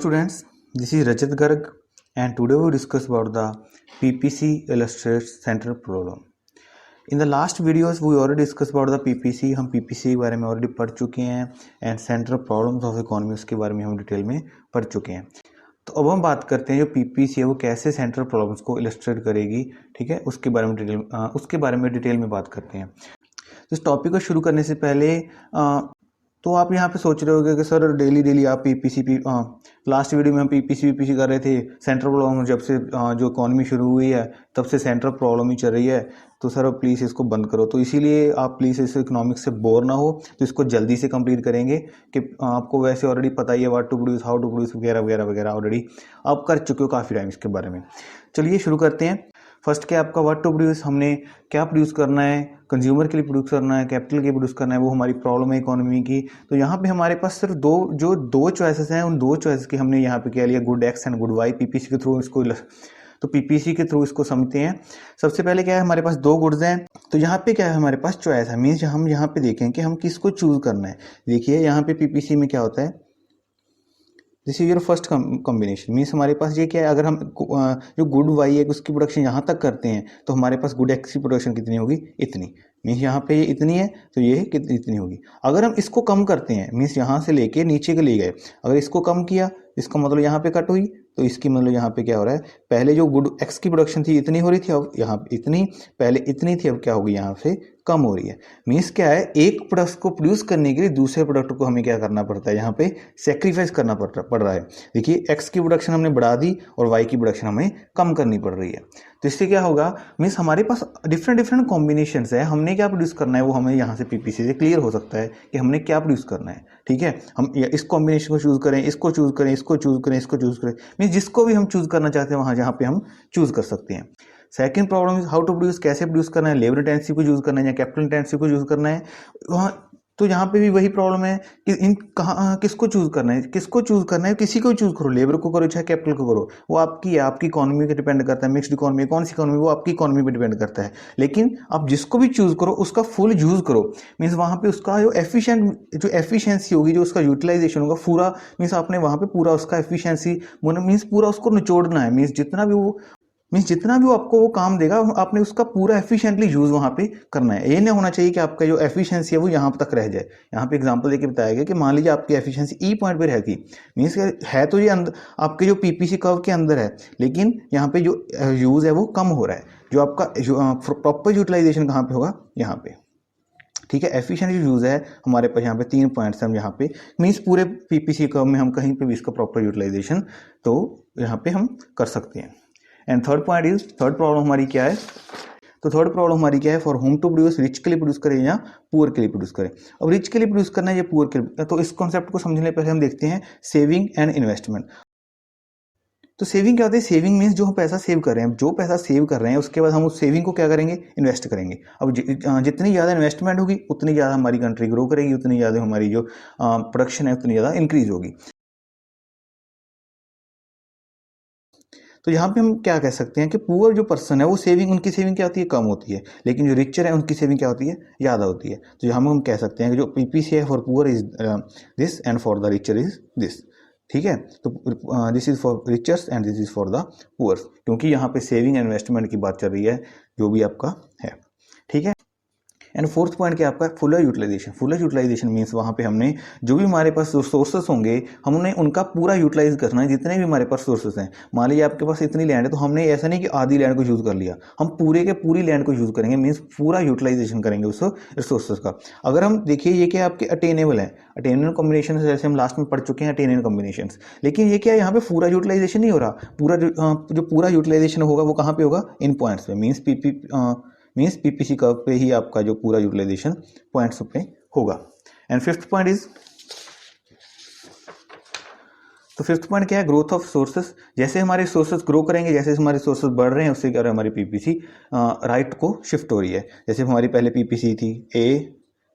students, this is Rajat Garg and today we will discuss about the PPC illustrates central problem. In the last videos we already discussed about the PPC. हम PPC के बारे में already पढ़ चुके हैं and central problems of economy उसके बारे में हम डिटेल में पढ़ चुके हैं। तो अब हम बात करते हैं जो PPC है वो कैसे सेंट्रल प्रॉब्लम्स को इलस्ट्रेट करेगी, ठीक है, उसके बारे में डिटेल में बात करते हैं। तो इस टॉपिक को शुरू करने से पहले तो आप यहाँ पे सोच रहे होगे कि सर डेली आप लास्ट वीडियो में हम पीपीसी कर रहे थे, सेंट्रल प्रॉब्लम जब से जो इकॉनमी शुरू हुई है तब से सेंट्रल प्रॉब्लम ही चल रही है, तो सर प्लीज़ इसको बंद करो। तो इसीलिए आप प्लीज़ इस इकोनॉमिक्स से बोर ना हो, तो इसको जल्दी से कंप्लीट करेंगे कि आपको वैसे ऑलरेडी पता ही है what to produce, how to produce वगैरह वगैरह वगैरह ऑलरेडी आप कर चुके हो काफ़ी टाइम इसके बारे में। चलिए शुरू करते हैं। फर्स्ट क्या आपका व्हाट टू प्रोड्यूस, हमने क्या प्रोड्यूस करना है, कंज्यूमर के लिए प्रोड्यूस करना है, कैपिटल के लिए प्रोड्यूस करना है, वो हमारी प्रॉब्लम है इकोनॉमी की। तो यहाँ पे हमारे पास सिर्फ दो चॉइसेस हैं, उन दो चॉइसेस की हमने यहाँ पे क्या लिया, good X and good Y. PPC के थ्रू इसको तो पीपीसी के थ्रू इसको समझते हैं। सबसे पहले क्या है, हमारे पास दो गुड्स हैं, तो यहाँ पे क्या है हमारे पास चॉइस है, मीन्स हम यहाँ पे देखें कि हम किसको चूज करना है। देखिए यहाँ पे पीपीसी में क्या होता है, this is your first combination, means हमारे पास ये क्या है, अगर हम जो गुड वाई है उसकी प्रोडक्शन यहाँ तक करते हैं तो हमारे पास गुड एक्स की प्रोडक्शन कितनी होगी, इतनी। मीन्स यहाँ पे ये इतनी है तो ये इतनी होगी। अगर हम इसको कम करते हैं, मीन्स यहाँ से लेके नीचे के ले गए, अगर इसको कम किया इसका मतलब यहाँ पे कट हुई, तो इसकी मतलब यहाँ पे क्या हो रहा है, पहले जो गुड एक्स की प्रोडक्शन थी इतनी हो रही थी, अब यहाँ इतनी, पहले इतनी थी, अब क्या होगी यहाँ से कम हो रही है। मीन्स क्या है, एक प्रोडक्ट को प्रोड्यूस करने के लिए दूसरे प्रोडक्ट को हमें क्या करना पड़ता है, यहाँ पे सेक्रीफाइस करना पड़ रहा है। देखिए एक्स की प्रोडक्शन हमने बढ़ा दी और वाई की प्रोडक्शन हमें कम करनी पड़ रही है। तो इससे क्या होगा, मीन्स हमारे पास डिफरेंट कॉम्बिनेशन है, हमने क्या प्रोड्यूस करना है वो हमें यहाँ से पीपीसी से क्लियर हो सकता है कि हमने क्या प्रोड्यूस करना है। ठीक है, हम इस कॉम्बिनेशन को चूज करें, इसको चूज करें, इसको चूज करें, इसको चूज करें, मीन्स जिसको भी हम चूज करना चाहते हैं वहाँ जहाँ पे हम चूज कर सकते हैं। Second problem is how to produce, कैसे प्रोड्यूस करना है, लेबर इंटेंसिव को यूज करना है या कैपिटल इंटेंसिव को यूज करना है। वहाँ तो यहाँ पे भी वही प्रॉब्लम है कि इन किसको चूज करना है, किसी को चूज करो, लेबर को करो चाहे कैपिटल को करो, वो आपकी है, आपकी इकोनॉमी पे डिपेंड करता है। मिक्स्ड इकोनॉमी, कौन सी इकोनॉमी, वो आपकी इकोनॉमी पे डिपेंड करता है। लेकिन आप जिसको भी चूज करो उसका फुल यूज करो, मीन्स वहाँ पे उसका जो एफिशिएंसी होगी, जो उसका यूटिलाइजेशन होगा पूरा, मीन्स आपने वहाँ पे पूरा उसका एफिशिएंसी मीन्स पूरा उसको निचोड़ना है। मीन्स जितना भी वो आपको वो काम देगा आपने उसका पूरा एफिशिएंटली यूज वहाँ पे करना है। ये नहीं होना चाहिए कि आपका जो एफिशिएंसी है वो यहाँ तक रह जाए। यहाँ पे एग्जांपल देके बताया गया कि मान लीजिए आपकी एफिशिएंसी ई पॉइंट पे रहेगी, मीन्स है तो ये आपके जो पीपीसी कर्व के अंदर है, लेकिन यहाँ पे जो यूज है वो कम हो रहा है। जो आपका प्रॉपर यूटिलाइजेशन कहाँ पे होगा, यहाँ पे। ठीक है, एफिशिएंट यूज है हमारे पास यहाँ पे 3 पॉइंट्स हम यहाँ पे, मीन्स पूरे पीपीसी कर्व में हम कहीं पे भी इसका प्रॉपर यूटिलाइजेशन तो यहाँ पे हम कर सकते हैं। एंड थर्ड प्रॉब्लम हमारी क्या है, तो थर्ड प्रॉब्लम हमारी क्या है, for whom to produce, rich के लिए प्रोड्यूस करें या पुअर के लिए प्रोड्यूस करें। अब रिच के लिए प्रोड्यूस करना है या पुअर के लिए, तो इस कॉन्सेप्ट को समझने पहले हम देखते हैं सेविंग एंड इन्वेस्टमेंट। तो सेविंग क्या होती है, सेविंग मीन्स जो हम पैसा सेव कर रहे हैं, जो पैसा सेव कर रहे हैं उसके बाद हम उस सेविंग को क्या करेंगे, इन्वेस्ट करेंगे। अब जितनी ज़्यादा इन्वेस्टमेंट होगी उतनी ज़्यादा हमारी कंट्री ग्रो करेगी, उतनी ज़्यादा हमारी जो प्रोडक्शन है उतनी ज़्यादा इंक्रीज होगी। तो यहाँ पे हम क्या कह सकते हैं कि पुअर जो पर्सन है वो उनकी सेविंग क्या होती है, कम होती है, लेकिन जो रिचर है उनकी सेविंग क्या होती है, ज़्यादा होती है। तो यहाँ हम कह सकते हैं कि जो पीपीसी है for poor is this and for the richer is this. ठीक है, तो this is for richers and this is for the poors, क्योंकि यहाँ पे सेविंग एंड इन्वेस्टमेंट की बात चल रही है जो भी आपका है। ठीक है, एंड फोर्थ पॉइंट क्या आपका, फुलर यूटिलाइजेशन मीन्स वहाँ पे हमने जो भी हमारे पास सोर्सेस होंगे हमने उनका पूरा यूटिलाइज करना है, जितने भी हमारे पास सोर्सेस हैं। मान लीजिए आपके पास इतनी लैंड है तो हमने ऐसा नहीं कि आधी लैंड को यूज़ कर लिया, हम पूरी लैंड को यूज़ करेंगे, मीन्स पूरा यूटिलाइजेशन करेंगे उस रिसोर्सेज का। अगर हम देखिए ये क्या आपके अटेनेबल है, अटेनेबल कॉम्बिनेशन जैसे हम लास्ट में पढ़ चुके हैं अटेनेबल कॉम्बिनेशन, लेकिन ये क्या है यहाँ पे पूरा यूटिलाइजेशन नहीं हो रहा, जो पूरा यूटिलाइजेशन होगा वो कहाँ पे होगा, इन पॉइंट्स पे, मीन्स पीपीसी कर्व पे ही आपका जो पूरा यूटिलाइजेशन पॉइंट्स पे होगा। एंड फिफ्थ पॉइंट क्या है, ग्रोथ ऑफ सोर्सेस। जैसे हमारे सोर्सेस ग्रो करेंगे, जैसे हमारे सोर्सेस बढ़ रहे हैं, उससे क्या हो रहा है, हमारी पीपीसी राइट को शिफ्ट हो रही है। जैसे हमारी पहले पीपीसी थी ए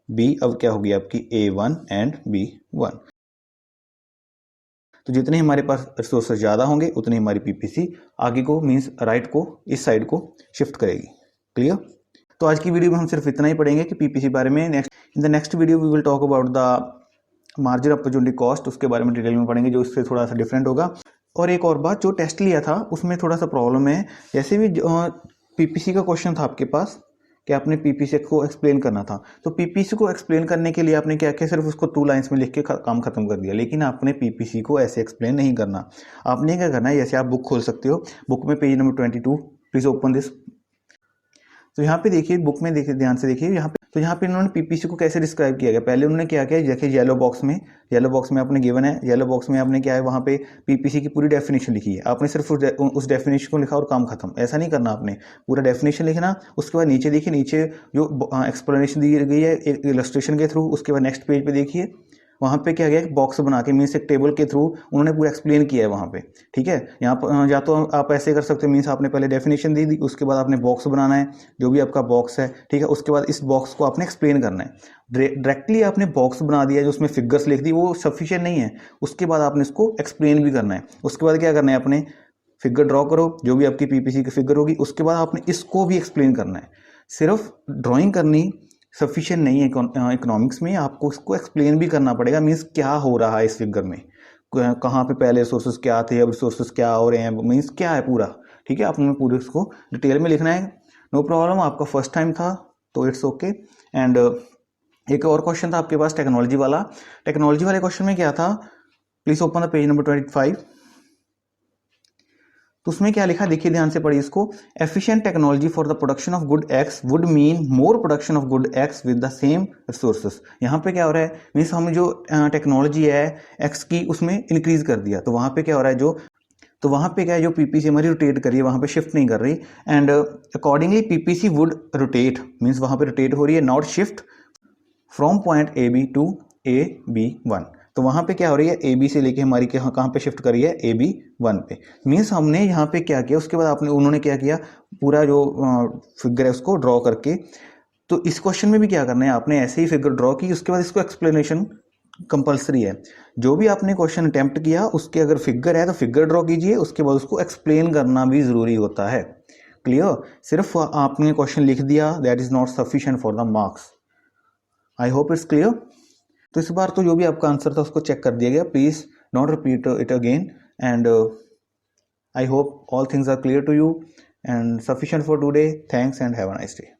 बी, अब क्या होगी आपकी A1 एंड B1। तो जितने हमारे पास रिसोर्सेज ज़्यादा होंगे उतनी हमारी पीपीसी आगे को मीन्स राइट को इस साइड को शिफ्ट करेगी। क्लियर। तो आज की वीडियो में हम सिर्फ इतना ही पढ़ेंगे कि पीपीसी बारे में। In the next video we will talk about the margin opportunity cost, उसके बारे में डिटेल में पढ़ेंगे, जो इससे थोड़ा सा डिफरेंट होगा। और एक और बात, जो टेस्ट लिया था उसमें थोड़ा सा प्रॉब्लम है। जैसे भी पीपीसी का क्वेश्चन था आपके पास कि आपने पीपीसी को एक्सप्लेन करना था, तो पीपीसी को एक्सप्लेन करने के लिए आपने क्या किया, सिर्फ उसको 2 लाइन्स में लिख के काम खत्म कर दिया। लेकिन आपने पीपीसी को ऐसे एक्सप्लेन नहीं करना। आपने क्या करना है, जैसे आप बुक खोल सकते हो, बुक में page number 22, please open this. तो यहाँ पे देखिए, बुक में देखिए, ध्यान से देखिए यहाँ पे। तो यहाँ पे इन्होंने पीपीसी को कैसे डिस्क्राइब किया गया, पहले उन्होंने क्या किया, देखिए येलो बॉक्स में आपने गिवन है, येलो बॉक्स में आपने क्या है, वहाँ पे पीपीसी की पूरी डेफिनेशन लिखी है। आपने सिर्फ उस डेफिनेशन को लिखा और काम खत्म। ऐसा नहीं करना, आपने पूरा डेफिनेशन लिखना। उसके बाद नीचे देखिए, नीचे जो एक्सप्लेनेशन दी गई है एक इलस्ट्रेशन के थ्रू। उसके बाद नेक्स्ट पेज पे देखिए, वहाँ पे क्या गया, एक बॉक्स बना के, मीन्स एक टेबल के थ्रू उन्होंने पूरा एक्सप्लेन किया है वहाँ पे। ठीक है, यहाँ पर या तो आप ऐसे कर सकते हो, मीन्स आपने पहले डेफिनेशन दी, उसके बाद आपने बॉक्स बनाना है, जो भी आपका बॉक्स है। ठीक है, उसके बाद इस बॉक्स को आपने एक्सप्लेन करना है। डायरेक्टली आपने बॉक्स बना दिया, जो उसमें फिगर्स लिख दी, वो सफिशिएंट नहीं है। उसके बाद आपने इसको एक्सप्लेन भी करना है। उसके बाद क्या करना है, अपने फिगर ड्रॉ करो, जो भी आपकी पीपीसी की फिगर होगी, उसके बाद आपने इसको भी एक्सप्लेन करना है। सिर्फ ड्राइंग करनी सफिशिएंट नहीं है इकोनॉमिक्स में, आपको इसको एक्सप्लेन भी करना पड़ेगा। मीन्स क्या हो रहा है इस फिगर में, कहाँ पे पहले रिसोर्सेज क्या थे, अब रिसोर्सेज क्या हो रहे हैं, मीन्स क्या है पूरा। ठीक है, आपने पूरे इसको डिटेल में लिखना है। नो प्रॉब्लम, आपका फर्स्ट टाइम था तो इट्स ओके। एंड एक और क्वेश्चन था आपके पास टेक्नोलॉजी वाला। टेक्नोलॉजी वाले क्वेश्चन में क्या था, please open the page number 25। तो उसमें क्या लिखा, देखिए ध्यान से पढ़िए इसको। Efficient technology for the production of good x would mean more production of good x with the same resources. यहाँ पे क्या हो रहा है, मीन्स हम जो टेक्नोलॉजी है एक्स की, उसमें इंक्रीज कर दिया। तो वहाँ पे क्या हो रहा है, तो वहाँ पे क्या है, जो पीपीसी हमारी रोटेट कर रही है, वहाँ पे शिफ्ट नहीं कर रही। And accordingly PPC would rotate, means वहाँ पे रोटेट हो रही है, not shift from point A B to A B one. तो वहाँ पे क्या हो रही है, ए बी से लेके हमारी कहाँ पे शिफ्ट करी है, ए बी वन पे। मीन्स हमने यहाँ पे क्या किया, उसके बाद उन्होंने क्या किया, पूरा जो फिगर है उसको ड्रॉ करके। तो इस क्वेश्चन में भी क्या करना है, आपने ऐसे ही फिगर ड्रॉ की, उसके बाद इसको एक्सप्लेनेशन कंपलसरी है। जो भी आपने क्वेश्चन अटेम्प्ट किया, उसके अगर फिगर है तो फिगर ड्रॉ कीजिए, उसके बाद उसको एक्सप्लेन करना भी जरूरी होता है। क्लियर, सिर्फ आपने क्वेश्चन लिख दिया, that is not sufficient for the marks. I hope it's clear. तो इस बार तो जो भी आपका आंसर था उसको चेक कर दिया गया, please not repeat it again. And I hope all things are clear to you and sufficient for today. Thanks and have a nice day.